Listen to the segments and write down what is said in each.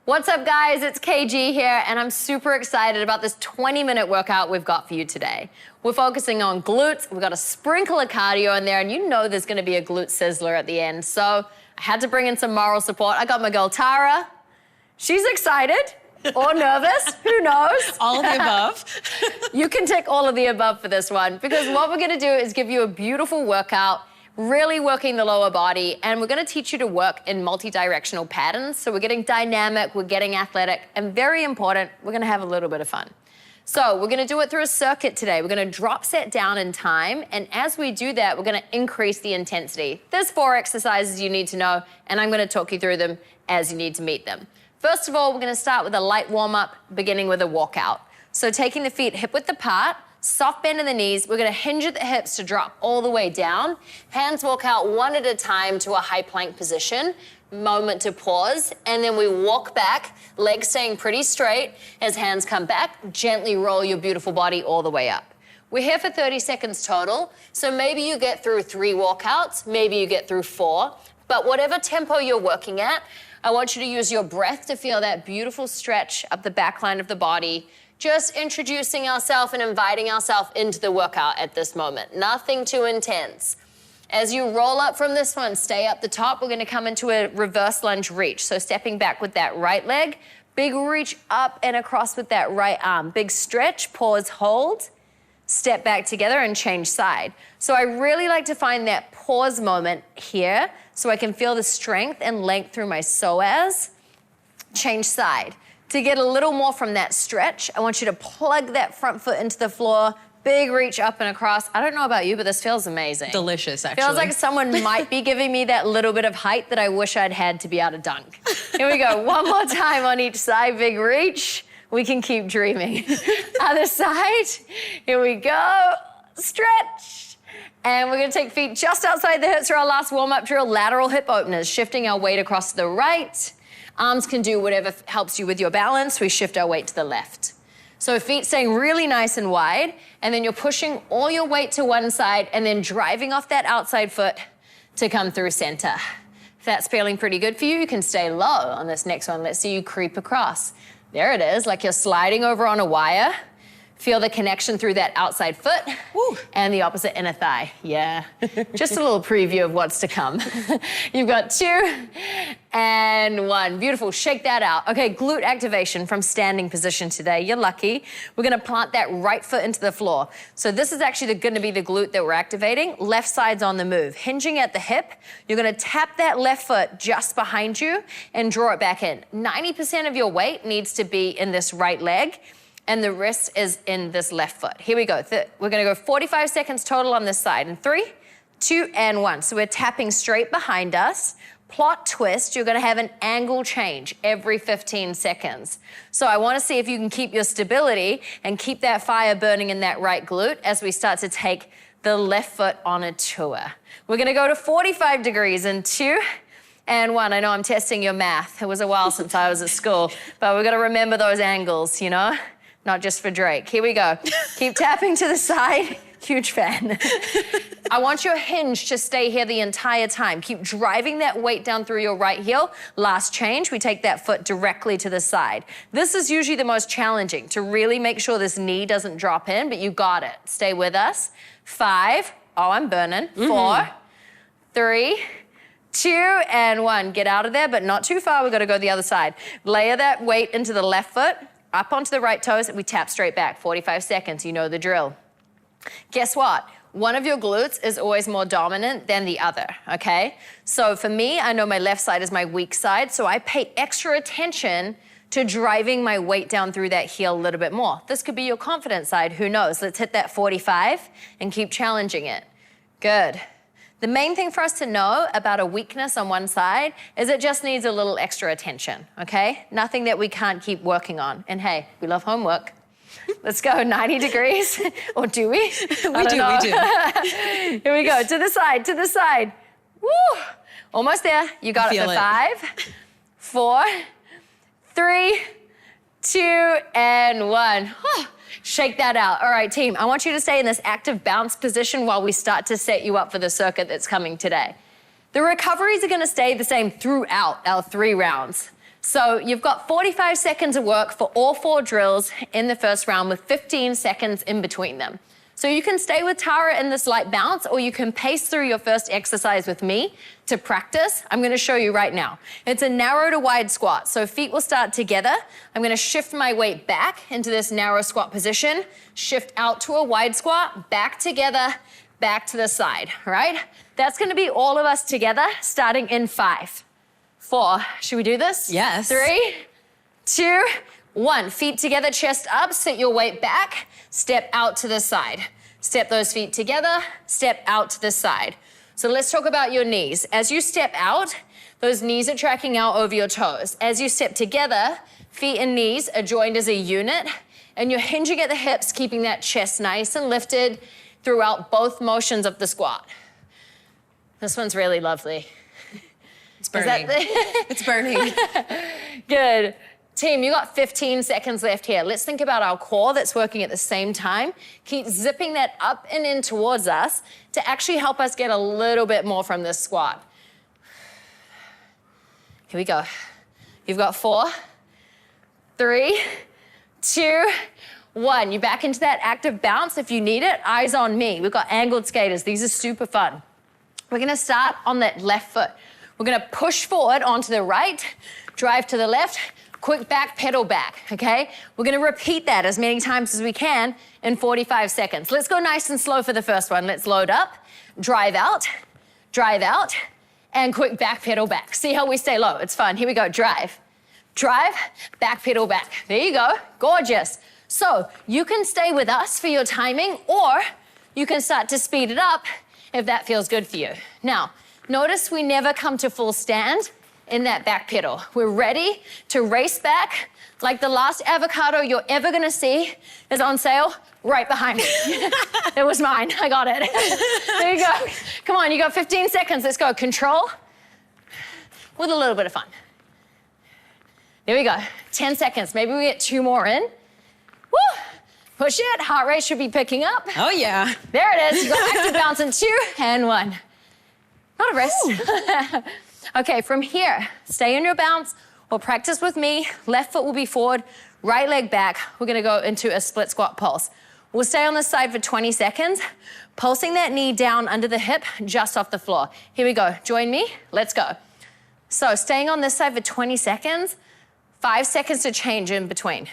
What's up, guys? It's KG here, and I'm super excited about this 20-minute workout we've got for you today. We're focusing on glutes. We've got a sprinkle of cardio in there, and you know there's gonna be a glute sizzler at the end. So I had to bring in some moral support. I got my girl, Tara. She's excited or nervous, who knows? All of the above. You can tick all of the above for this one, because what we're gonna do is give you a beautiful workout, really working the lower body, and we're gonna teach you to work in multi-directional patterns. So we're getting dynamic, we're getting athletic, and very important, we're gonna have a little bit of fun. So we're gonna do it through a circuit today. We're gonna drop set down in time, and as we do that, we're gonna increase the intensity. There's 4 exercises you need to know, and I'm gonna talk you through them as you need to meet them. First of all, we're gonna start with a light warm-up, beginning with a walkout. So taking the feet hip-width apart, soft bend in the knees, we're gonna hinge at the hips to drop all the way down. Hands walk out one at a time to a high plank position. Moment to pause, and then we walk back, legs staying pretty straight. As hands come back, gently roll your beautiful body all the way up. We're here for 30 seconds total, so maybe you get through 3 walkouts, maybe you get through 4, but whatever tempo you're working at, I want you to use your breath to feel that beautiful stretch up the back line of the body. Just introducing ourselves and inviting ourselves into the workout at this moment. Nothing too intense. As you roll up from this one, stay up the top. We're gonna come into a reverse lunge reach. So stepping back with that right leg, big reach up and across with that right arm. Big stretch, pause, hold, step back together and change side. So I really like to find that pause moment here so I can feel the strength and length through my psoas. Change side. To get a little more from that stretch, I want you to plug that front foot into the floor, big reach up and across. I don't know about you, but this feels amazing. Delicious, actually. Feels like someone might be giving me that little bit of height that I wish I'd had to be able to dunk. Here we go, one more time on each side, big reach. We can keep dreaming. Other side, here we go, stretch. And we're gonna take feet just outside the hips for our last warm-up drill, lateral hip openers, shifting our weight across to the right. Arms can do whatever helps you with your balance. We shift our weight to the left. So feet staying really nice and wide, and then you're pushing all your weight to one side and then driving off that outside foot to come through center. If that's feeling pretty good for you, you can stay low on this next one. Let's see you creep across. There it is, like you're sliding over on a wire. Feel the connection through that outside foot. Woo. And the opposite inner thigh. Yeah, just a little preview of what's to come. You've got 2 and 1. Beautiful, shake that out. Okay, glute activation from standing position today. You're lucky. We're gonna plant that right foot into the floor. So this is actually gonna be the glute that we're activating. Left side's on the move. Hinging at the hip, you're gonna tap that left foot just behind you and draw it back in. 90% of your weight needs to be in this right leg, and the rest is in this left foot. Here we go. We're gonna go 45 seconds total on this side. In 3, 2, and 1. So we're tapping straight behind us. Plot twist, you're gonna have an angle change every 15 seconds. So I wanna see if you can keep your stability and keep that fire burning in that right glute as we start to take the left foot on a tour. We're gonna go to 45 degrees in 2, and 1. I know I'm testing your math. It was a while since I was at school, but we're gonna remember those angles, you know? Not just for Drake. Here we go. Keep tapping to the side. Huge fan. I want your hinge to stay here the entire time. Keep driving that weight down through your right heel. Last change, we take that foot directly to the side. This is usually the most challenging, to really make sure this knee doesn't drop in, but you got it. Stay with us. 5, oh, I'm burning. 4, 3, 2, and 1. Get out of there, but not too far. We've got to go the other side. Layer that weight into the left foot, up onto the right toes, and we tap straight back. 45 seconds, you know the drill. Guess what? One of your glutes is always more dominant than the other, okay? So for me, I know my left side is my weak side, so I pay extra attention to driving my weight down through that heel a little bit more. This could be your confident side, who knows? Let's hit that 45 and keep challenging it. Good. The main thing for us to know about a weakness on one side is it just needs a little extra attention, okay? Nothing that we can't keep working on. And hey, we love homework. Let's go 90 degrees, or do we? We do. Here we go, to the side, to the side. Woo! Almost there, you got it for 5, 4, 3, 2, and 1. Shake that out. All right, team, I want you to stay in this active bounce position while we start to set you up for the circuit that's coming today. The recoveries are gonna stay the same throughout our 3 rounds. So you've got 45 seconds of work for all 4 drills in the first round with 15 seconds in between them. So you can stay with Tara in this light bounce, or you can pace through your first exercise with me to practice. I'm gonna show you right now. It's a narrow to wide squat. So feet will start together. I'm gonna shift my weight back into this narrow squat position, shift out to a wide squat, back together, back to the side, right? That's gonna be all of us together, starting in 5, 4. Should we do this? Yes. 3, 2, 1. Feet together, chest up, sit your weight back, step out to the side. Step those feet together, step out to the side. So let's talk about your knees. As you step out, those knees are tracking out over your toes. As you step together, feet and knees are joined as a unit, and you're hinging at the hips, keeping that chest nice and lifted throughout both motions of the squat. This one's really lovely. It's burning. It's burning. Good. Team, you got 15 seconds left here. Let's think about our core that's working at the same time. Keep zipping that up and in towards us to actually help us get a little bit more from this squat. Here we go. You've got 4, 3, 2, 1. You're back into that active bounce if you need it. Eyes on me. We've got angled skaters. These are super fun. We're gonna start on that left foot. We're gonna push forward onto the right, drive to the left, quick back, pedal back, okay? We're gonna repeat that as many times as we can in 45 seconds. Let's go nice and slow for the first one. Let's load up, drive out, and quick back, pedal back. See how we stay low, it's fun. Here we go, drive, back, pedal back. There you go, gorgeous. So you can stay with us for your timing, or you can start to speed it up if that feels good for you. Now, notice we never come to full stand in that back pedal. We're ready to race back like the last avocado you're ever gonna see is on sale right behind me. It was mine, I got it. There you go. Come on, you got 15 seconds, let's go. Control with a little bit of fun. There we go, 10 seconds. Maybe we get 2 more in. Woo! Push it, heart rate should be picking up. Oh yeah. There it is, you got active bounce in 2 and 1. Not a rest. Okay, from here, stay in your bounce or practice with me. Left foot will be forward, right leg back. We're gonna go into a split squat pulse. We'll stay on this side for 20 seconds, pulsing that knee down under the hip, just off the floor. Here we go, join me, let's go. So staying on this side for 20 seconds, 5 seconds to change in between.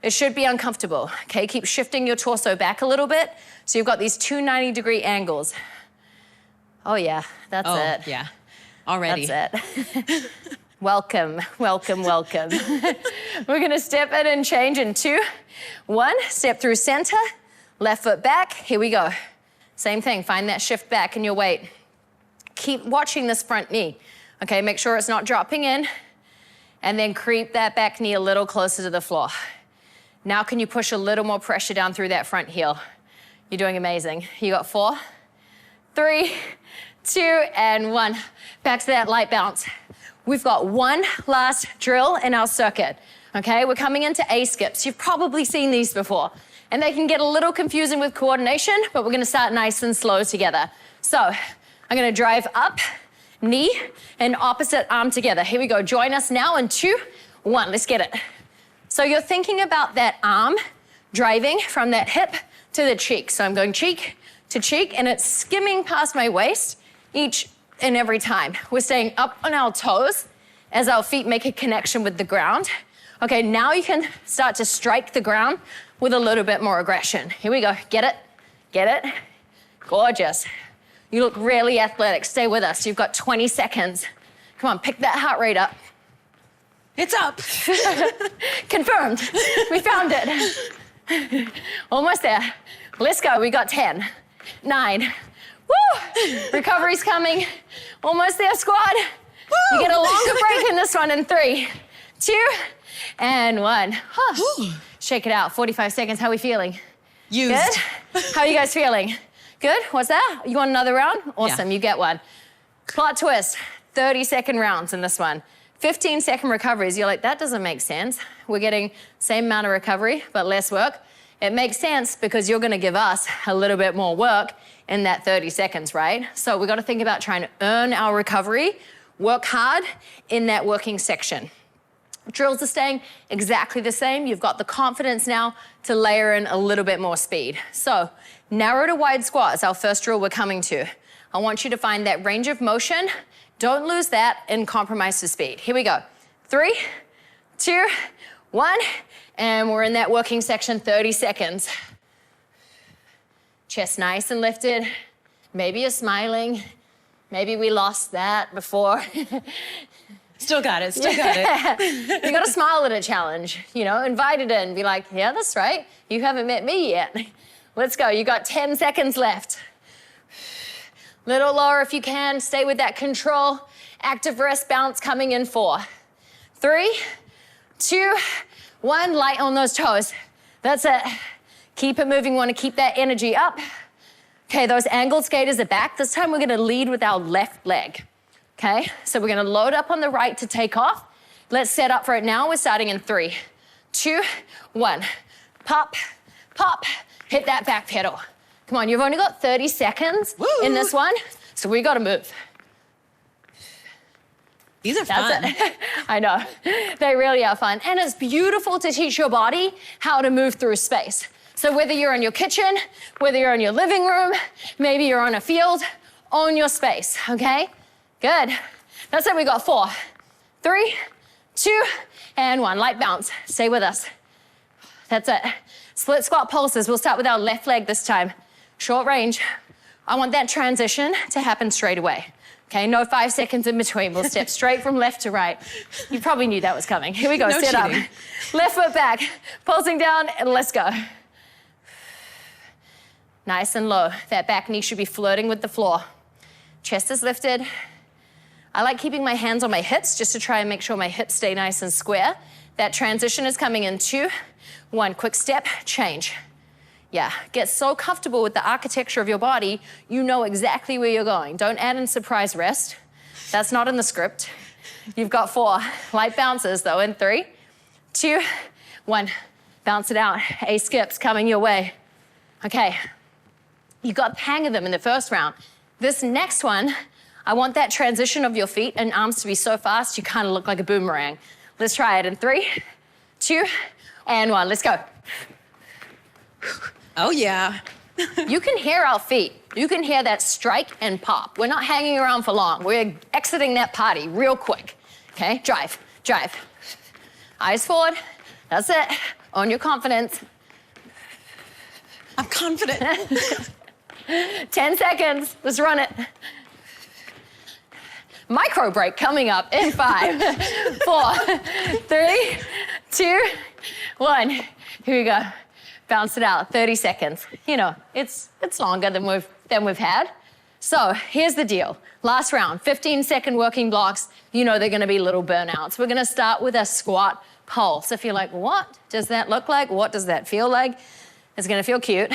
It should be uncomfortable, okay? Keep shifting your torso back a little bit, so you've got these 2 90-degree angles. Oh yeah, that's it. Oh yeah, already. That's it. Welcome, welcome, welcome. We're gonna step in and change in 2, 1. Step through center, left foot back. Here we go. Same thing, find that shift back in your weight. Keep watching this front knee. Okay, make sure it's not dropping in, and then creep that back knee a little closer to the floor. Now can you push a little more pressure down through that front heel? You're doing amazing. You got 4, 3, 2, and 1. Back to that light bounce. We've got one last drill in our circuit, okay? We're coming into A-skips. You've probably seen these before, and they can get a little confusing with coordination, but we're gonna start nice and slow together. So I'm gonna drive up, knee, and opposite arm together. Here we go, join us now in 2, 1, let's get it. So you're thinking about that arm driving from that hip to the cheek. So I'm going cheek to cheek, and it's skimming past my waist each and every time. We're staying up on our toes as our feet make a connection with the ground. Okay, now you can start to strike the ground with a little bit more aggression. Here we go, get it, get it. Gorgeous. You look really athletic, stay with us. You've got 20 seconds. Come on, pick that heart rate up. It's up. Confirmed, we found it. Almost there. Let's go, we got 10, 9, woo! Recovery's coming. Almost there, squad. Woo! You get a longer break in this one in 3, 2, and 1. Huh. Shake it out, 45 seconds, how are we feeling? Used. Good? How are you guys feeling? Good, what's that? You want another round? Awesome, Yeah. You get one. Plot twist, 30-second rounds in this one. 15-second recoveries, you're like, that doesn't make sense. We're getting same amount of recovery, but less work. It makes sense because you're gonna give us a little bit more work in that 30 seconds, right? So we gotta think about trying to earn our recovery, work hard in that working section. Drills are staying exactly the same. You've got the confidence now to layer in a little bit more speed. So narrow to wide squat is our first drill we're coming to. I want you to find that range of motion. Don't lose that and compromise the speed. Here we go. 3, 2, 1, and we're in that working section, 30 seconds. Chest nice and lifted. Maybe you're smiling. Maybe we lost that before. Still got it, still got it. You gotta smile at a challenge, you know, invite it in, be like, yeah, that's right. You haven't met me yet. Let's go, you got 10 seconds left. Little lower if you can, stay with that control. Active rest bounce coming in 4, 3, 2, 1, light on those toes. That's it. Keep it moving, wanna keep that energy up. Okay, those angled skaters are back. This time we're gonna lead with our left leg. Okay, so we're gonna load up on the right to take off. Let's set up for it now. We're starting in 3, 2, 1. Pop, pop, hit that back pedal. Come on, you've only got 30 seconds in this one, so we gotta move. These are fun. That's it. I know, they really are fun. And it's beautiful to teach your body how to move through space. So whether you're in your kitchen, whether you're in your living room, maybe you're on a field, own your space, okay? Good. That's it, we got 4, 3, 2, and 1. Light bounce, stay with us. That's it. Split squat pulses. We'll start with our left leg this time. Short range. I want that transition to happen straight away. Okay, no 5 seconds in between. We'll step straight from left to right. You probably knew that was coming. Here we go, No sit up. cheating. Left foot back, pulsing down, and let's go. Nice and low. That back knee should be flirting with the floor. Chest is lifted. I like keeping my hands on my hips just to try and make sure my hips stay nice and square. That transition is coming in 2, 1. Quick step, change. Yeah, get so comfortable with the architecture of your body, you know exactly where you're going. Don't add in surprise rest. That's not in the script. You've got 4 light bounces though in 3, 2, 1. Bounce it out. A skips coming your way. Okay, you got the hang of them in the first round. This next one, I want that transition of your feet and arms to be so fast you kind of look like a boomerang. Let's try it in 3, 2, and 1. Let's go. Oh yeah. You can hear our feet. You can hear that strike and pop. We're not hanging around for long. We're exiting that party real quick. Okay, drive, drive. Eyes forward. That's it. Own your confidence. I'm confident. 10 seconds. Let's run it. Micro break coming up in 5, 4, 3, 2, 1. Here we go. Bounce it out. 30 seconds. You know, it's longer than we've had. So here's the deal. Last round, 15-second working blocks. You know they're going to be little burnouts. We're going to start with a squat pulse. If you're like, what does that look like? What does that feel like? It's going to feel cute.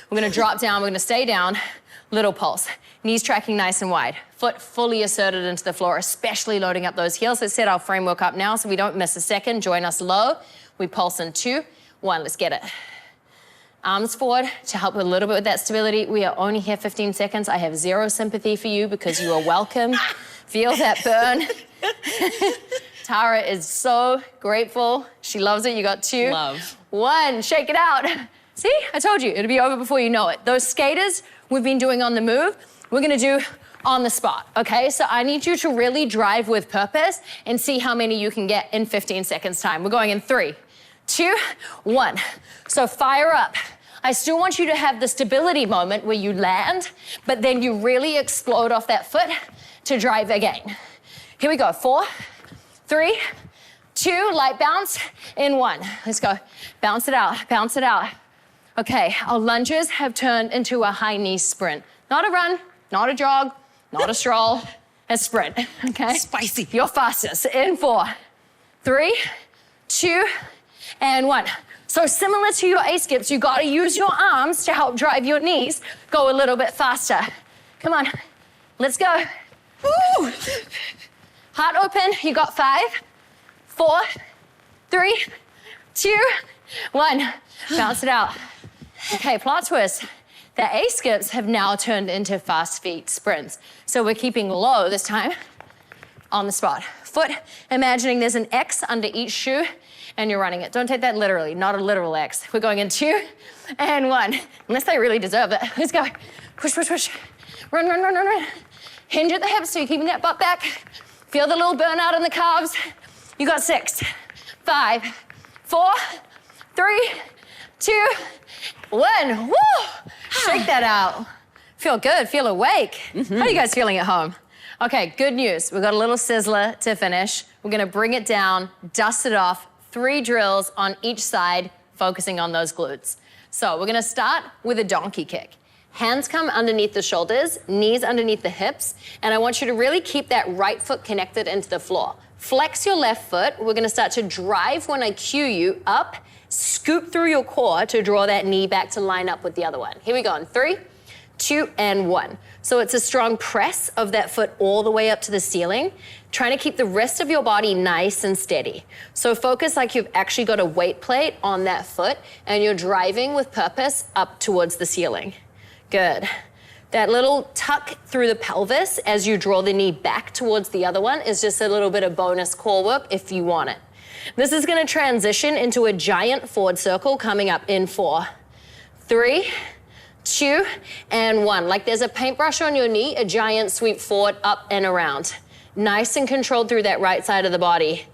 We're going to drop down. We're going to stay down. Little pulse. Knees tracking nice and wide. Foot fully asserted into the floor, especially loading up those heels. Let's set our framework up now so we don't miss a second. Join us low. We pulse in 2, 1. Let's get it. Arms forward to help a little bit with that stability. We are only here 15 seconds. I have 0 sympathy for you because you are welcome. Feel that burn. Tara is so grateful. She loves it. You got 2, Love. 1. Shake it out. See, I told you, it'll be over before you know it. Those skaters we've been doing on the move, we're gonna do on the spot, okay? So I need you to really drive with purpose and see how many you can get in 15 seconds time. We're going in 3, 2, 1. So fire up. I still want you to have the stability moment where you land, but then you really explode off that foot to drive again. Here we go, 4, 3, 2, light bounce, in 1. Let's go, bounce it out, bounce it out. Okay, our lunges have turned into a high knee sprint. Not a run, not a jog, not a stroll, a sprint, okay? Spicy. You're fastest, in 4, 3, 2, and 1. So similar to your A-skips, you gotta use your arms to help drive your knees go a little bit faster. Come on, let's go. Woo! Heart open, you got 5, 4, 3, 2, 1. Bounce it out. Okay, plot twist. The A-skips have now turned into fast feet sprints. So we're keeping low this time. on the spot. Foot, imagining there's an X under each shoe and you're running it. Don't take that literally, not a literal X. We're going in 2 and 1, unless they really deserve it. Let's go. Push, push, push. Run, run, run, run, run. Hinge at the hips so you're keeping that butt back. Feel the little burnout in the calves. You got 6, 5, 4, 3, 2, 1. Woo! Shake that out. Feel good, feel awake. How are you guys feeling at home? Okay, good news. We've got a little sizzler to finish. We're gonna bring it down, dust it off, 3 drills on each side, focusing on those glutes. So we're gonna start with a donkey kick. Hands come underneath the shoulders, knees underneath the hips, and I want you to really keep that right foot connected into the floor. Flex your left foot. We're gonna start to drive when I cue you up, scoop through your core to draw that knee back to line up with the other one. Here we go in 3, 2, and 1. So it's a strong press of that foot all the way up to the ceiling, trying to keep the rest of your body nice and steady. So focus like you've actually got a weight plate on that foot and you're driving with purpose up towards the ceiling. Good. That little tuck through the pelvis as you draw the knee back towards the other one is just a little bit of bonus core work if you want it. This is gonna transition into a giant forward circle coming up in 4, 3, 2, and 1. Like there's a paintbrush on your knee, a giant sweep forward, up and around. Nice and controlled through that right side of the body.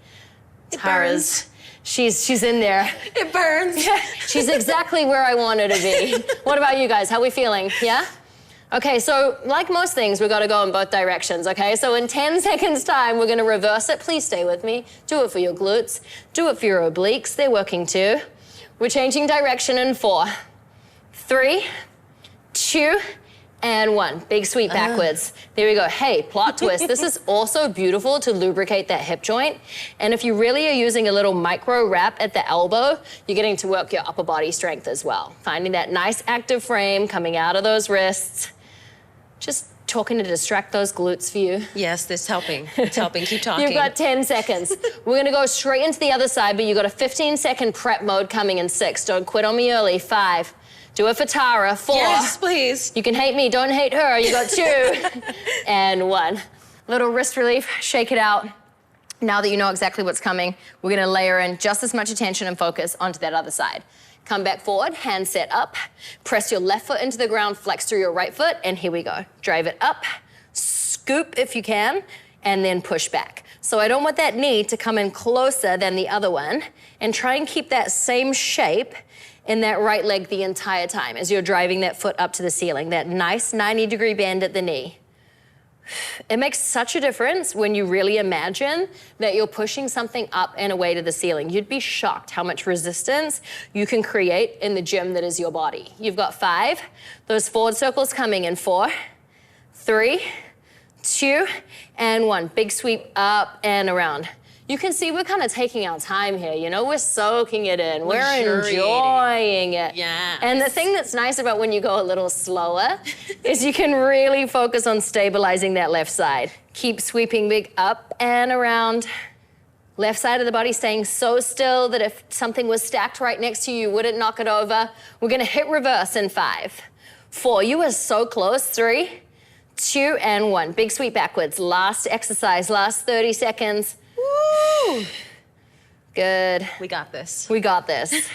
It burns. She's in there. It burns. She's exactly where I want her to be. What about you guys? How we feeling? Yeah? Okay, so like most things, we've got to go in both directions, okay? So in 10 seconds time, we're gonna reverse it. Please stay with me. Do it for your glutes. Do it for your obliques. They're working too. We're changing direction in 4, 3, 2, and 1. Big sweep backwards. There we go. Hey, plot twist. This is also beautiful to lubricate that hip joint. And if you really are using a little micro wrap at the elbow, you're getting to work your upper body strength as well. Finding that nice active frame coming out of those wrists. Just talking to distract those glutes for you. Yes, this is helping. It's helping. Keep talking. You've got 10 seconds. We're gonna go straight into the other side, but you've got a 15-second prep mode coming in 6. Don't quit on me early. 5. Do it for Tara. 4. Yes, please. You can hate me, don't hate her. You got 2 and 1. Little wrist relief, shake it out. Now that you know exactly what's coming, we're gonna layer in just as much attention and focus onto that other side. Come back forward, hand set up, press your left foot into the ground, flex through your right foot, and here we go. Drive it up, scoop if you can, and then push back. So I don't want that knee to come in closer than the other one, and try and keep that same shape in that right leg the entire time as you're driving that foot up to the ceiling, that nice 90-degree bend at the knee. It makes such a difference when you really imagine that you're pushing something up and away to the ceiling. You'd be shocked how much resistance you can create in the gym that is your body. You've got 5, those forward circles coming in 4, 3, 2, and 1. Big sweep up and around. You can see we're kind of taking our time here, you know? We're soaking it in. We're enjoying it. Yeah. And the thing that's nice about when you go a little slower is you can really focus on stabilizing that left side. Keep sweeping big up and around. Left side of the body staying so still that if something was stacked right next to you, you wouldn't knock it over. We're gonna hit reverse in 5, 4. You are so close. 3, 2, and 1. Big sweep backwards. Last exercise, last 30 seconds. Woo! Good. We got this. We got this.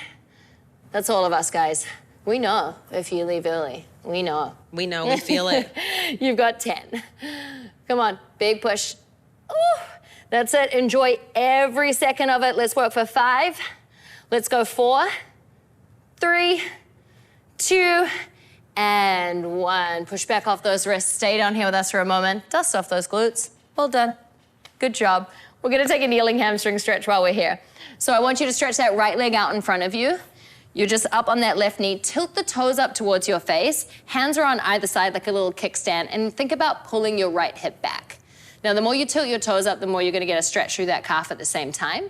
That's all of us, guys. We know if you leave early. We know. We know, we feel it. You've got 10. Come on, big push. Ooh, that's it. Enjoy every second of it. Let's work for 5. Let's go 4, 3, 2, and 1. Push back off those wrists. Stay down here with us for a moment. Dust off those glutes. Well done. Good job. We're gonna take a kneeling hamstring stretch while we're here. So I want you to stretch that right leg out in front of you. You're just up on that left knee. Tilt the toes up towards your face. Hands are on either side like a little kickstand, and think about pulling your right hip back. Now, the more you tilt your toes up, the more you're gonna get a stretch through that calf at the same time.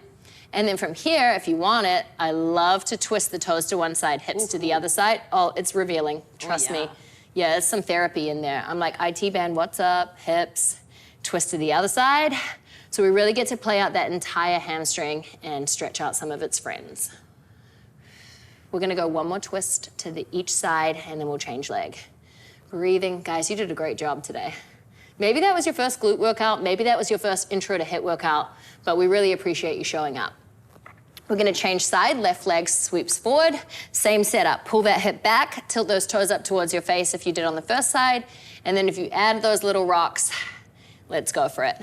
And then from here, if you want it, I love to twist the toes to one side, hips to the other side. Oh, it's revealing, trust me. Yeah, there's some therapy in there. I'm like, IT band, what's up? Hips, twist to the other side. So we really get to play out that entire hamstring and stretch out some of its friends. We're gonna go one more twist to each side and then we'll change leg. Breathing. Guys, you did a great job today. Maybe that was your first glute workout, maybe that was your first intro to HIIT workout, but we really appreciate you showing up. We're gonna change side, left leg sweeps forward, same setup. Pull that hip back, tilt those toes up towards your face if you did on the first side, and then if you add those little rocks, let's go for it.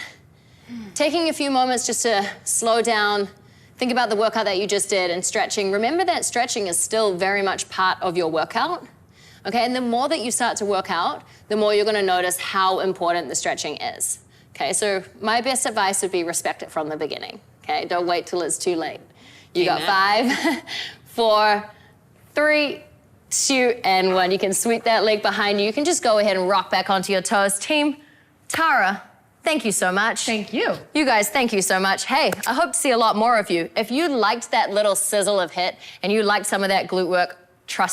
Taking a few moments just to slow down, think about the workout that you just did and stretching. Remember that stretching is still very much part of your workout, okay? And the more that you start to work out, the more you're gonna notice how important the stretching is, okay? So my best advice would be respect it from the beginning, okay? Don't wait till it's too late. You got 5, 4, 3, 2, and 1. You can sweep that leg behind you. You can just go ahead and rock back onto your toes. Team, Tara, thank you so much. Thank you. You guys, thank you so much. Hey, I hope to see a lot more of you. If you liked that little sizzle of HIIT and you liked some of that glute work, trust